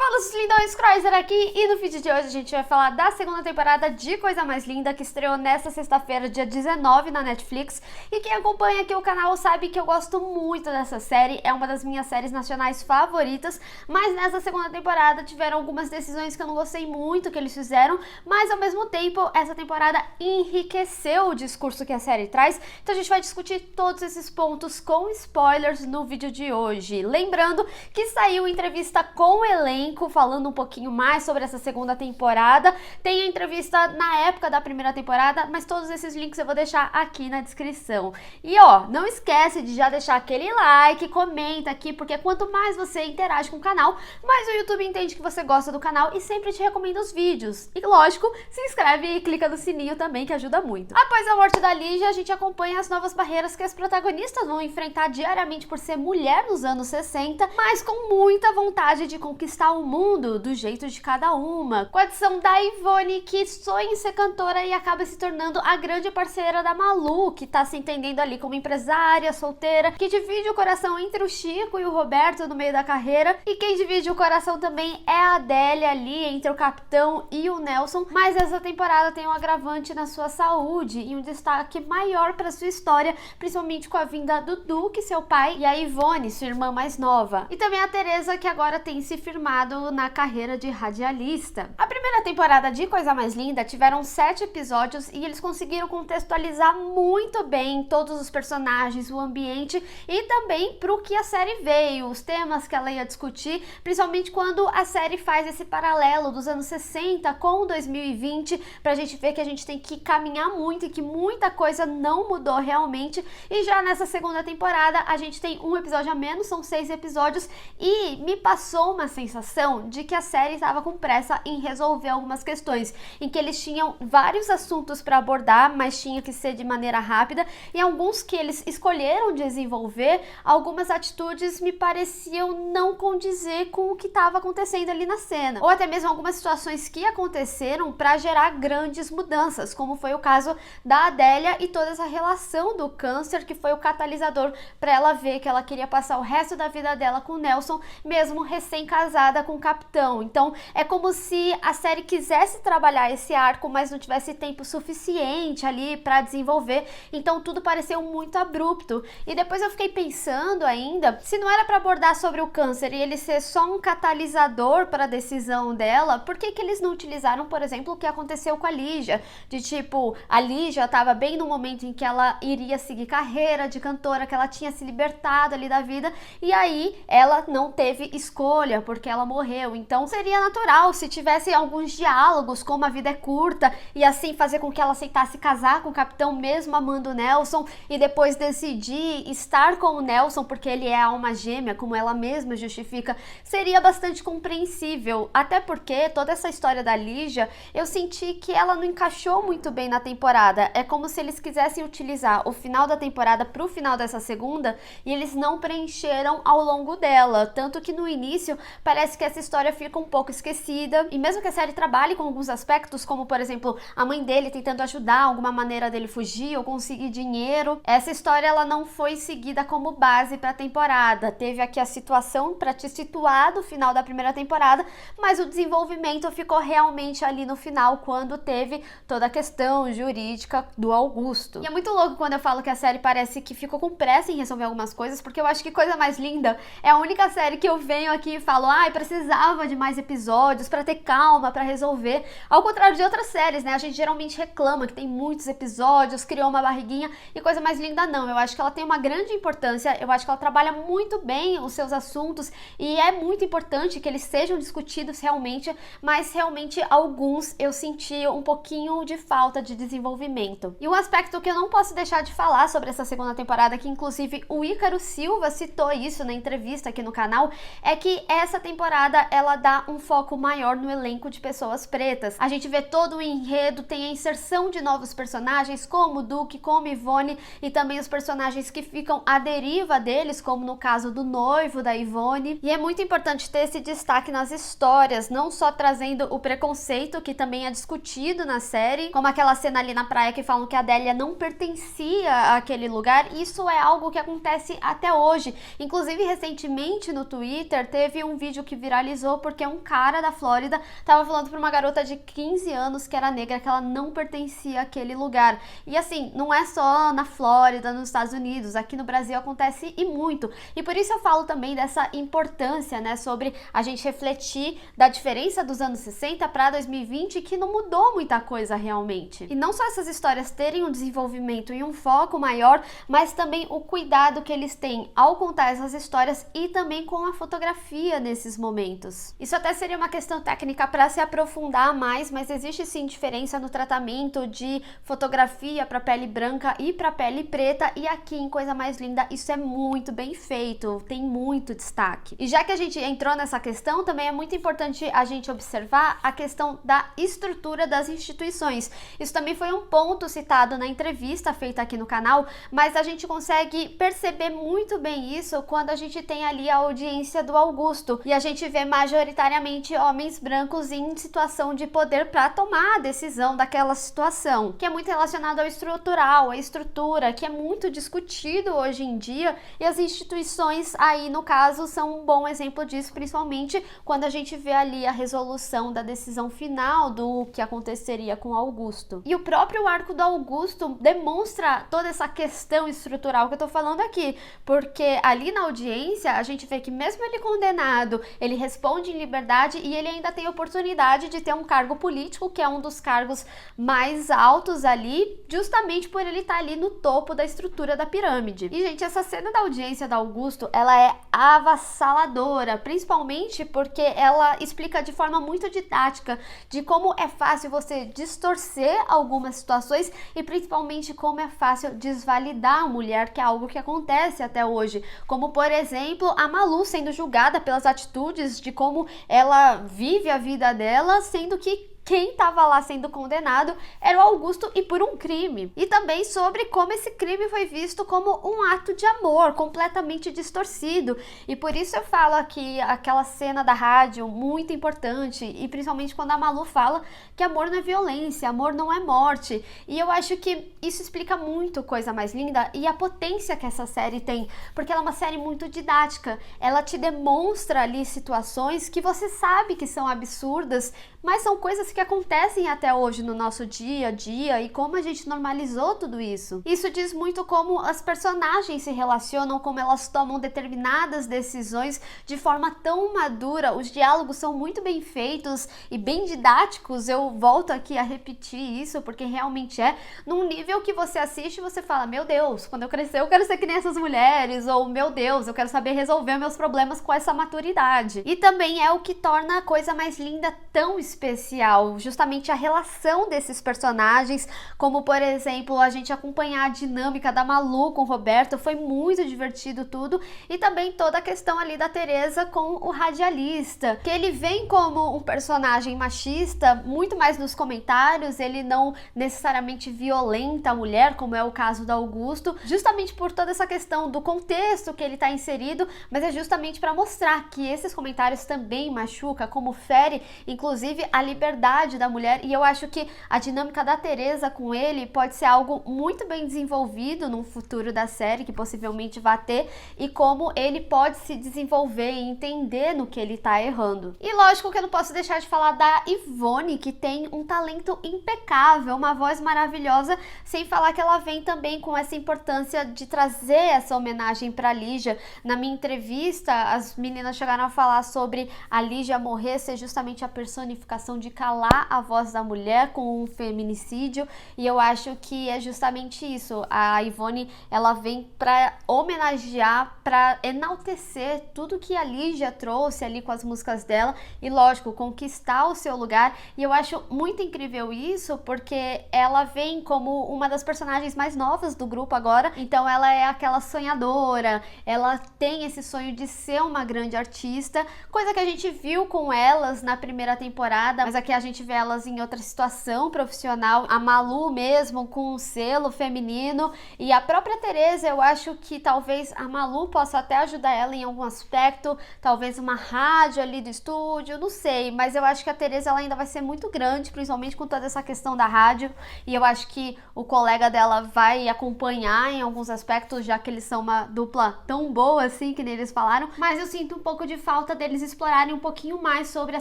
Fala, seus lindões, Chrysler aqui, e no vídeo de hoje a gente vai falar da segunda temporada de Coisa Mais Linda, que estreou nesta sexta-feira, dia 19, na Netflix. E quem acompanha aqui o canal sabe que eu gosto muito dessa série, é uma das minhas séries nacionais favoritas, mas nessa segunda temporada tiveram algumas decisões que eu não gostei muito que eles fizeram, mas ao mesmo tempo essa temporada enriqueceu o discurso que a série traz, então a gente vai discutir todos esses pontos com spoilers no vídeo de hoje. Lembrando que saiu entrevista com o elenco, falando um pouquinho mais sobre essa segunda temporada. Tem a entrevista na época da primeira temporada, mas todos esses links eu vou deixar aqui na descrição. E ó, não esquece de já deixar aquele like, comenta aqui, porque quanto mais você interage com o canal, mais o YouTube entende que você gosta do canal e sempre te recomenda os vídeos. E lógico, se inscreve e clica no sininho também, que ajuda muito. Após a morte da Lígia, a gente acompanha as novas barreiras que as protagonistas vão enfrentar diariamente por ser mulher nos anos 60, mas com muita vontade de conquistar o mundo do jeito de cada uma. Com a adição da Ivone, que sonha em ser cantora e acaba se tornando a grande parceira da Malu, que tá se entendendo ali como empresária, solteira, que divide o coração entre o Chico e o Roberto no meio da carreira, e quem divide o coração também é a Adélia ali, entre o Capitão e o Nelson, mas essa temporada tem um agravante na sua saúde e um destaque maior para sua história, principalmente com a vinda do Duque, seu pai, e a Ivone, sua irmã mais nova. E também a Teresa, que agora tem se firmado na carreira de radialista. A primeira temporada de Coisa Mais Linda tiveram 7 episódios e eles conseguiram contextualizar muito bem todos os personagens, o ambiente e também pro que a série veio, os temas que ela ia discutir, principalmente quando a série faz esse paralelo dos anos 60 com 2020, pra gente ver que a gente tem que caminhar muito e que muita coisa não mudou realmente. E já nessa segunda temporada a gente tem um episódio a menos, são 6 episódios, e me passou uma sensação de que a série estava com pressa em resolver algumas questões, em que eles tinham vários assuntos para abordar, mas tinha que ser de maneira rápida, e alguns que eles escolheram desenvolver, algumas atitudes me pareciam não condizer com o que estava acontecendo ali na cena, ou até mesmo algumas situações que aconteceram para gerar grandes mudanças, como foi o caso da Adélia e toda essa relação do câncer, que foi o catalisador para ela ver que ela queria passar o resto da vida dela com o Nelson, mesmo recém-casada com o Capitão. Então é como se a série quisesse trabalhar esse arco, mas não tivesse tempo suficiente ali para desenvolver, então tudo pareceu muito abrupto. E depois eu fiquei pensando ainda, se não era para abordar sobre o câncer e ele ser só um catalisador para a decisão dela, por que que eles não utilizaram, por exemplo, o que aconteceu com a Lígia? De tipo, a Lígia estava bem no momento em que ela iria seguir carreira de cantora, que ela tinha se libertado ali da vida, e aí ela não teve escolha, porque ela morreu. Então seria natural se tivesse alguns diálogos, como a vida é curta, e assim fazer com que ela aceitasse casar com o Capitão mesmo amando o Nelson, e depois decidir estar com o Nelson porque ele é a alma gêmea, como ela mesma justifica, seria bastante compreensível. Até porque toda essa história da Lígia, eu senti que ela não encaixou muito bem na temporada. É como se eles quisessem utilizar o final da temporada pro final dessa segunda, e eles não preencheram ao longo dela, tanto que no início parece que essa história fica um pouco esquecida, e mesmo que a série trabalhe com alguns aspectos, como por exemplo a mãe dele tentando ajudar alguma maneira dele fugir ou conseguir dinheiro, essa história ela não foi seguida como base para a temporada. Teve aqui a situação para te situar do final da primeira temporada, mas o desenvolvimento ficou realmente ali no final, quando teve toda a questão jurídica do Augusto. E é muito louco quando eu falo que a série parece que ficou com pressa em resolver algumas coisas, porque eu acho que Coisa Mais Linda é a única série que eu venho aqui e falo, ai, precisava de mais episódios para ter calma, para resolver. Ao contrário de outras séries, né? A gente geralmente reclama que tem muitos episódios, criou uma barriguinha, e Coisa Mais Linda não. Eu acho que ela tem uma grande importância, eu acho que ela trabalha muito bem os seus assuntos, e é muito importante que eles sejam discutidos realmente, mas realmente alguns eu senti um pouquinho de falta de desenvolvimento. E um aspecto que eu não posso deixar de falar sobre essa segunda temporada, que inclusive o Ícaro Silva citou isso na entrevista aqui no canal, é que essa temporada ela dá um foco maior no elenco de pessoas pretas. A gente vê todo o enredo, tem a inserção de novos personagens, como o Duque, como Ivone, e também os personagens que ficam à deriva deles, como no caso do noivo da Ivone. E é muito importante ter esse destaque nas histórias, não só trazendo o preconceito, que também é discutido na série, como aquela cena ali na praia que falam que a Adélia não pertencia àquele lugar. Isso é algo que acontece até hoje. Inclusive, recentemente no Twitter teve um vídeo que viralizou porque um cara da Flórida tava falando pra uma garota de 15 anos que era negra, que ela não pertencia àquele lugar. E assim, não é só na Flórida, nos Estados Unidos, aqui no Brasil acontece e muito. E por isso eu falo também dessa importância, né, sobre a gente refletir da diferença dos anos 60 para 2020, que não mudou muita coisa realmente. E não só essas histórias terem um desenvolvimento e um foco maior, mas também o cuidado que eles têm ao contar essas histórias e também com a fotografia nesses momentos. Isso até seria uma questão técnica para se aprofundar mais, mas existe sim diferença no tratamento de fotografia para pele branca e para pele preta, e aqui em Coisa Mais Linda isso é muito bem feito, tem muito destaque. E já que a gente entrou nessa questão, também é muito importante a gente observar a questão da estrutura das instituições. Isso também foi um ponto citado na entrevista feita aqui no canal, mas a gente consegue perceber muito bem isso quando a gente tem ali a audiência do Augusto e a gente vê majoritariamente homens brancos em situação de poder para tomar a decisão daquela situação, que é muito relacionado ao estrutural, à estrutura, que é muito discutido hoje em dia, e as instituições aí no caso são um bom exemplo disso, principalmente quando a gente vê ali a resolução da decisão final do que aconteceria com Augusto. E o próprio arco do Augusto demonstra toda essa questão estrutural que eu tô falando aqui, porque ali na audiência a gente vê que mesmo ele condenado, ele responde em liberdade e ele ainda tem a oportunidade de ter um cargo político, que é um dos cargos mais altos ali, justamente por ele estar ali no topo da estrutura da pirâmide. E, gente, essa cena da audiência da Augusto, ela é avassaladora, principalmente porque ela explica de forma muito didática de como é fácil você distorcer algumas situações e principalmente como é fácil desvalidar a mulher, que é algo que acontece até hoje, como por exemplo a Malu sendo julgada pelas atitudes de como ela vive a vida dela, sendo que quem estava lá sendo condenado era o Augusto e por um crime. E também sobre como esse crime foi visto como um ato de amor completamente distorcido. E por isso eu falo aqui aquela cena da rádio muito importante, e principalmente quando a Malu fala que amor não é violência, amor não é morte. E eu acho que isso explica muito Coisa Mais Linda e a potência que essa série tem, porque ela é uma série muito didática. Ela te demonstra ali situações que você sabe que são absurdas, mas são coisas que acontecem até hoje no nosso dia a dia e como a gente normalizou tudo isso. Isso diz muito como as personagens se relacionam, como elas tomam determinadas decisões de forma tão madura. Os diálogos são muito bem feitos e bem didáticos. Eu volto aqui a repetir isso porque realmente é num nível que você assiste e você fala: meu Deus, quando eu crescer eu quero ser que nem essas mulheres, ou meu Deus, eu quero saber resolver meus problemas com essa maturidade. E também é o que torna a Coisa Mais Linda tão especial, justamente a relação desses personagens, como por exemplo a gente acompanhar a dinâmica da Malu com o Roberto, foi muito divertido tudo, e também toda a questão ali da Teresa com o radialista, que ele vem como um personagem machista, muito mais nos comentários, ele não necessariamente violenta a mulher, como é o caso do Augusto, justamente por toda essa questão do contexto que ele está inserido, mas é justamente para mostrar que esses comentários também machucam, como fere, inclusive, a liberdade da mulher. E eu acho que a dinâmica da Teresa com ele pode ser algo muito bem desenvolvido num futuro da série, que possivelmente vai ter, e como ele pode se desenvolver e entender no que ele tá errando. E lógico que eu não posso deixar de falar da Ivone, que tem um talento impecável, uma voz maravilhosa, sem falar que ela vem também com essa importância de trazer essa homenagem para Lígia. Na minha entrevista, as meninas chegaram a falar sobre a Lígia morrer ser justamente a personificação de calar calar a voz da mulher com um feminicídio, e eu acho que é justamente isso. A Ivone, ela vem para homenagear, para enaltecer tudo que a Lígia trouxe ali com as músicas dela e, lógico, conquistar o seu lugar. E eu acho muito incrível isso, porque ela vem como uma das personagens mais novas do grupo agora, então ela é aquela sonhadora, ela tem esse sonho de ser uma grande artista, coisa que a gente viu com elas na primeira temporada, mas aqui a gente vê elas em outra situação profissional, a Malu mesmo com um selo feminino, e a própria Tereza. Eu acho que talvez a Malu possa até ajudar ela em algum aspecto, talvez uma rádio ali do estúdio, não sei, mas eu acho que a Tereza, ela ainda vai ser muito grande, principalmente com toda essa questão da rádio, e eu acho que o colega dela vai acompanhar em alguns aspectos, já que eles são uma dupla tão boa assim, que nem eles falaram, mas eu sinto um pouco de falta deles explorarem um pouquinho mais sobre a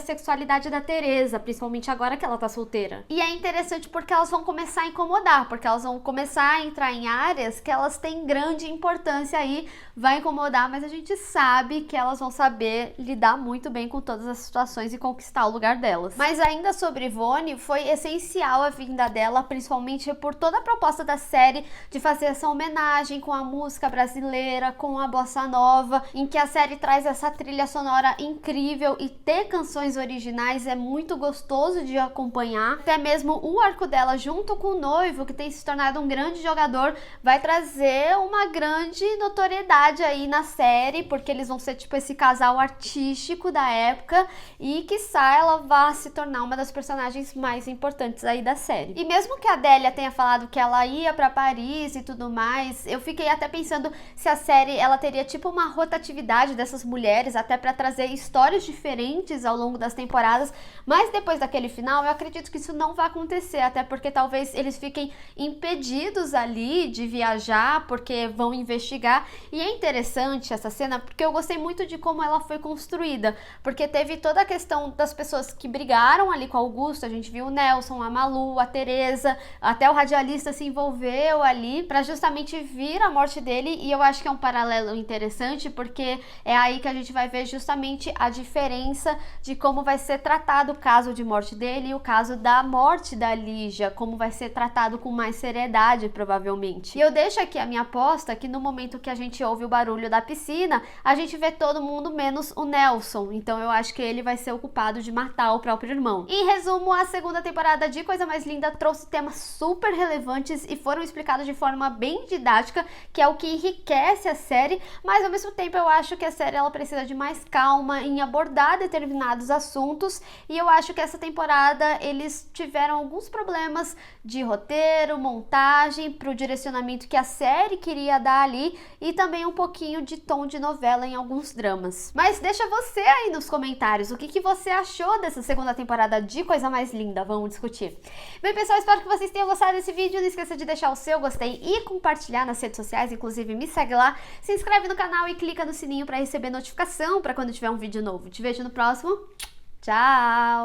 sexualidade da Tereza, principalmente agora que ela tá solteira. E é interessante porque elas vão começar a incomodar, porque elas vão começar a entrar em áreas que elas têm grande importância aí, vai incomodar, mas a gente sabe que elas vão saber lidar muito bem com todas as situações e conquistar o lugar delas. Mas ainda sobre Ivone, foi essencial a vinda dela, principalmente por toda a proposta da série de fazer essa homenagem com a música brasileira, com a bossa nova, em que a série traz essa trilha sonora incrível, e ter canções originais é muito gostoso de acompanhar. Até mesmo o arco dela junto com o noivo, que tem se tornado um grande jogador, vai trazer uma grande notoriedade aí na série, porque eles vão ser tipo esse casal artístico da época, e quiçá ela vá se tornar uma das personagens mais importantes aí da série. E mesmo que a Adélia tenha falado que ela ia pra Paris e tudo mais, eu fiquei até pensando se a série ela teria tipo uma rotatividade dessas mulheres, até pra trazer histórias diferentes ao longo das temporadas, mas depois daquele final eu acredito que isso não vai acontecer, até porque talvez eles fiquem impedidos ali de viajar, porque vão investigar. E é interessante essa cena porque eu gostei muito de como ela foi construída, porque teve toda a questão das pessoas que brigaram ali com Augusto, a gente viu o Nelson, a Malu, a Tereza, até o radialista se envolveu ali para justamente vir a morte dele, e eu acho que é um paralelo interessante, porque é aí que a gente vai ver justamente a diferença de como vai ser tratado o caso de morte dele e o caso da morte da Lígia, como vai ser tratado com mais seriedade, provavelmente. E eu deixo aqui a minha aposta que no momento que a gente ouve o barulho da piscina, a gente vê todo mundo menos o Nelson, então eu acho que ele vai ser o culpado de matar o próprio irmão. Em resumo, a segunda temporada de Coisa Mais Linda trouxe temas super relevantes e foram explicados de forma bem didática, que é o que enriquece a série, mas ao mesmo tempo eu acho que a série ela precisa de mais calma em abordar determinados assuntos, e eu acho que essa temporada eles tiveram alguns problemas de roteiro, montagem, pro direcionamento que a série queria dar ali, e também um pouquinho de tom de novela em alguns dramas. Mas deixa você aí nos comentários o que você achou dessa segunda temporada de Coisa Mais Linda, vamos discutir. Bem, pessoal, espero que vocês tenham gostado desse vídeo, não esqueça de deixar o seu gostei e compartilhar nas redes sociais, inclusive me segue lá, se inscreve no canal e clica no sininho para receber notificação para quando tiver um vídeo novo. Te vejo no próximo, tchau!